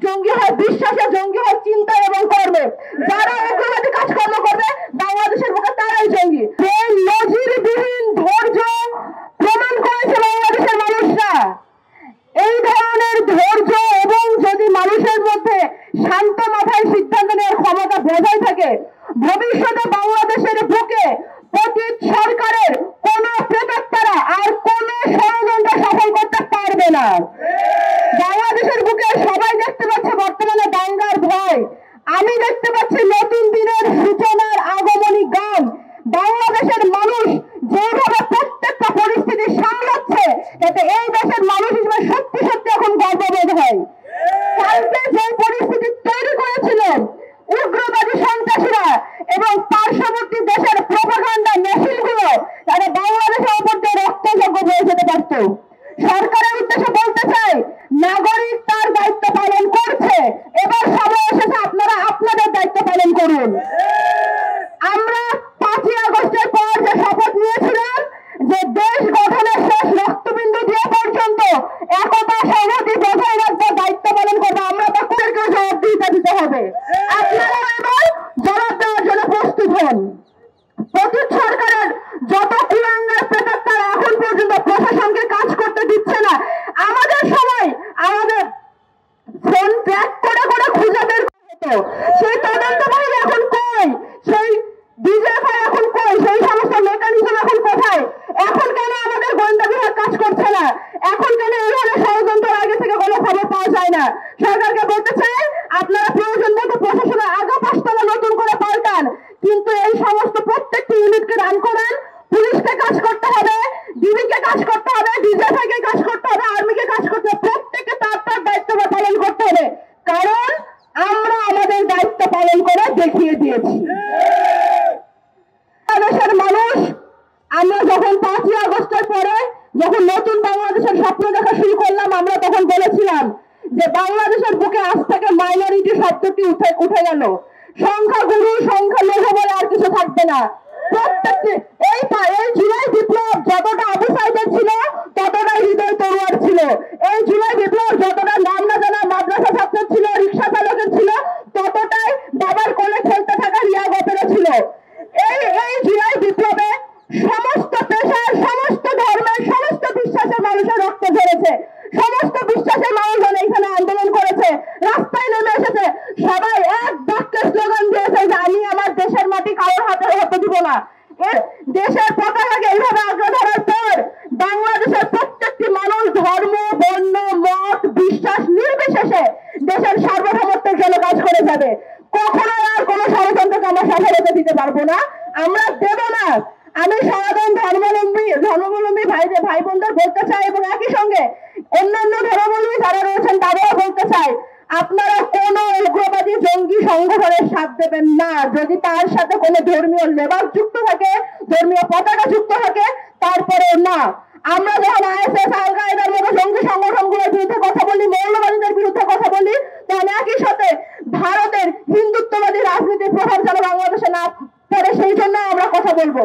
জঙ্গি হয় বিশ্বাসে, জঙ্গি হয় চিন্তায় এবং কর্মে। যারা উগ্রবাদী কাজকর্ম করবে বাংলাদেশের বুকে তারাই জঙ্গি। এই নজিরবিহীন ধৈর্য প্রমাণ করেছে বাংলাদেশের মানুষরা। এই ধরনের ধৈর্য এবং যদি মানুষের মধ্যে শান্ত মাথায় সিদ্ধান্ত নেওয়ার ক্ষমতা বজায় থাকে, ভবিষ্যতে বাংলাদেশের বুকে পতিত সরকারের কোন প্রেতাত্মারা আর কোন ষড়যন্ত্র সফল করতে পারবে না। বাংলাদেশের বুকে সবাই দেখতে পাচ্ছে বর্তমানে দাঙ্গার ভয়। আমি দেখতে পাচ্ছি নতুন দিনের সূচনার আগমনী গান। বাংলাদেশের মানুষ যেভাবে প্রত্যেকটা পরিস্থিতি সামলাচ্ছে, যাতে এই দেশের মানুষ হিসেবে সত্যি সত্যি এখন গর্ববোধ হয়। কালকে যে পরিস্থিতি তৈরি করেছিল উগ্রবাদী সন্ত্রাসীরা এবং পার্শ্ববর্তী দেশের প্রোপাগান্ডা মেশিনগুলো, তারা বাংলাদেশের উপর দিয়ে রক্তযজ্ঞ হয়ে যেতে পারত। সরকারের উদ্দেশ্যে বলতে চাই, নাগরিক তার দায়িত্ব পালন করছে, এবার সময় এসেছে আপনারা আপনাদের দায়িত্ব পালন করুন। আমরা 5ই আগস্টের পর যে শপথ নিয়েছিলাম যে দেশ গঠনের শেষ রক্তবিন্দু দিয়ে পর্যন্ত একতা সংহতি বজায় রাখবো, দায়িত্ব পালন করবো, আমরা তাদেরকে জবাবদিহিতা দিতে হবে। আপনারা এবার জবাব দেওয়ার জন্য প্রস্তুত হন। পতিত সরকারের যত কুলাঙ্গার প্রেতাত্মারা এখন পর্যন্ত প্রশাসনকে কাজ করতে দিচ্ছে না, আমাদের সময় আমাদের ফোন ট্র্যাক করে করে খুঁজে বের করতে হতো। সেই তদন্ত বাহিনী এখন কই? সেই ডিজিএফআই এখন কই? সেই সমস্ত মেকানিজম এখন কোথায়? এখন কেন আমাদের গোয়েন্দা বিভাগ কাজ করছে না? এখন কেন এই ধরনের ষড়যন্ত্রের আগে থেকে কোনো খবর পাওয়া যায় না? সরকারকে বলতে চাই, আপনারা প্রয়োজন মতো প্রশাসনের আগা পাশতলা নতুন করে পাল্টান, কিন্তু এই সমস্ত প্রত্যেকটি ইউনিটকে রান করেন। পুলিশকে কাজ করতে হবে, ডিবিকে কাজ করতে হবে, ডিজিএফআই কে কাজ করতে হবে, আর্মিকে কাজ করতে হবে, প্রত্যেককে তার তার দায়িত্ব পালন করতে হবে। কারণ আমরা আমাদের দায়িত্ব পালন করে দেখিয়ে দিয়েছি। বাংলাদেশের মানুষ, আমরা যখন 5ই আগস্টের পরে যখন নতুন বাংলাদেশের স্বপ্ন দেখা শুরু করলাম, আমরা তখন বলেছিলাম যে বাংলাদেশের বুকে আজ থেকে মাইনরিটি শব্দটি উঠে গেল। সংখ্যাগুরু সংখ্যালঘু বলে আর কিছু থাকবে না। প্রত্যেকটি এই জুলাই বিপ্লব যতটা আবু সাইদের ছিল, ততটাই হৃদয় তরুয়ার ছিল। এই জুলাই বিপ্লব যতটা নাম না জানা মাদ্রাসা ছাত্র ছিল, রিক্সা চালকের ছিল, ততটাই বাবার কোলে খেলতে থাকা রিয়া গপেরও ছিল। এই জুলাই বিপ্লবে সমস্ত পেশার, সমস্ত ধর্মের, সমস্ত বিশ্বাসের মানুষের রক্ত ঝরেছে। সমস্ত বিশ্বাসের মানুষজন এখানে আন্দোলন করেছে, রাস্তায় নেমে এসেছে। সবাই এক বাক্যে স্লোগান দিয়েছে যে আমি আমার দেশের মাটি কারোর হাতে হতে দিব না। দেশের পতাকাকে এইভাবে আঁকড়ে ধরার পর বাংলাদেশের প্রত্যেকটি মানুষ ধর্ম, বর্ণ, মত, বিশ্বাস নির্বিশেষে দেশের সার্বভৌমত্বের জন্য কাজ করে যাবে। কখনো আর কোন ষড়যন্ত্রকে আমরা সফল হতে দিতে পারবো না, আমরা দেব না। আমি সাধারণ ধর্মাবলম্বী ভাই বোনদের বলতে চাই এবং একই সঙ্গে অন্যান্য ধর্মাবলম্বী যারা রয়েছেন তাদেরও বলতে চাই, আপনারা কোন উগ্রবাদী জঙ্গি সংগঠনের সাথ দেবেন না যদি তার সাথে কোনো ধর্মীয় লেবাস যুক্ত থাকে, ধর্মীয় পতাকা যুক্ত থাকে, তারপরে না। আমরা যখন আইএসএস, আল কায়েদার মতো জঙ্গি সংগঠনগুলোর বিরুদ্ধে কথা বলি, মৌলবাদীদের বিরুদ্ধে কথা বলি, তখন একই সাথে ভারতের হিন্দুত্ববাদী রাজনীতির প্রভাব যেন বাংলাদেশে না পড়ে, সেই জন্য আমরা কথা বলবো।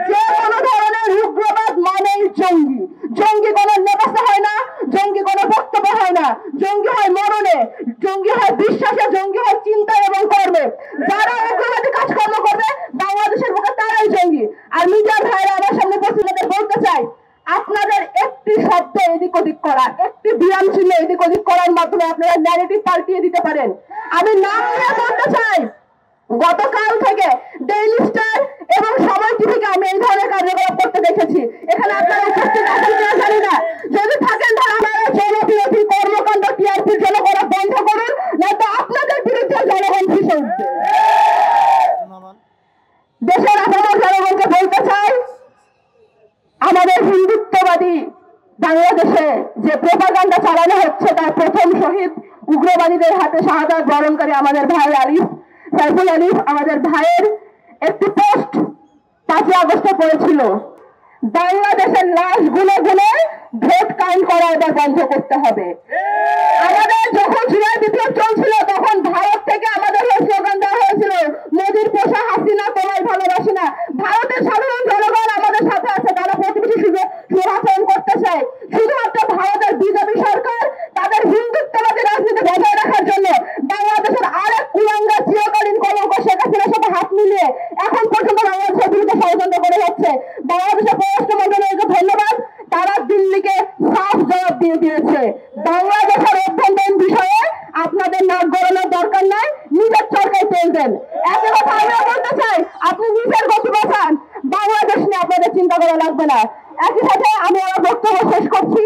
যে কোনো ধরনের উগ্রবাদ মানেই জঙ্গি। জঙ্গি কোনো লেবাসে হয় না, জঙ্গি কোনো বক্তব্য হয় না, জঙ্গি হয় মরণে, জঙ্গি হয় বিশ্বাসে, জঙ্গি হয় চিন্তায় এবং কর্মে। যারা উগ্রবাদী কাজকর্ম করবে বাংলাদেশের বুকে তারাই জঙ্গি। আর মিডিয়ার ভাইরা আমার সামনে প্রতিনিধিদের বলতে চাই, আপনাদের একটি শব্দ এদিক ওদিক করা, একটি বিরাম চিহ্ন এদিক ওদিক করার মাধ্যমে আপনারা ন্যারেটিভ পাল্টিয়ে দিতে পারেন। আমি নাম নিয়ে বলতে চাই, গতকাল থেকে ডেইলি স্টার এবং সময় টিভিকে আমি এই ধরনের কার্যকলাপ করতে দেখেছি। এখানে আপনারা উপস্থিত আছেন কিনা জানি না, যদি থাকেন তারা আপনারা জনবিরোধী কর্মকাণ্ড টিআরপির জন্য করা বন্ধ করুন, নয়তো আপনাদের বিরুদ্ধে জনগণ ভেসে উঠবে। দেশের আপনার জনগণকে বলতে চাই, আমাদের হিন্দুত্ববাদী বাংলাদেশে যে প্রোপাগান্ডা চালানো হচ্ছে তার প্রথম শহীদ উগ্রবাদীদের হাতে শাহাদাত বরণকারী আমাদের ভাই সাইফুল আলিফ, আমাদের ভাইয়ের একটি পোস্ট 5ই আগস্টে পড়েছিল, বাংলাদেশের লাশ গুনে গুনে ভোট কাউন্ট করা এবার বন্ধ করতে হবে। আমাদের যখন জুলাই বিপ্লব চলছিল তখন ভারত থেকে আমাদের স্লোগান দেওয়া হয়েছিল, মোদির পোষা হাসিনা তোমায় ভালোবাসি না। ভারতের সাধারণ জনগণ আমাদের সাথে আছে, তারা প্রতিবেশী সুরাচরণ করতে চায়। শুধুমাত্র ভারতের বিজেপি সরকার তাদের হিন্দুত্ববাদী রাজনীতি বজায় রাখার জন্য করবেন। একই কথা আমিও বলতে চাই, আপনি নিজের গতি বাঁচান, বাংলাদেশ নিয়ে আপনাদের চিন্তা করা লাগবে না। একই সাথে আমি আমার বক্তব্য শেষ করছি।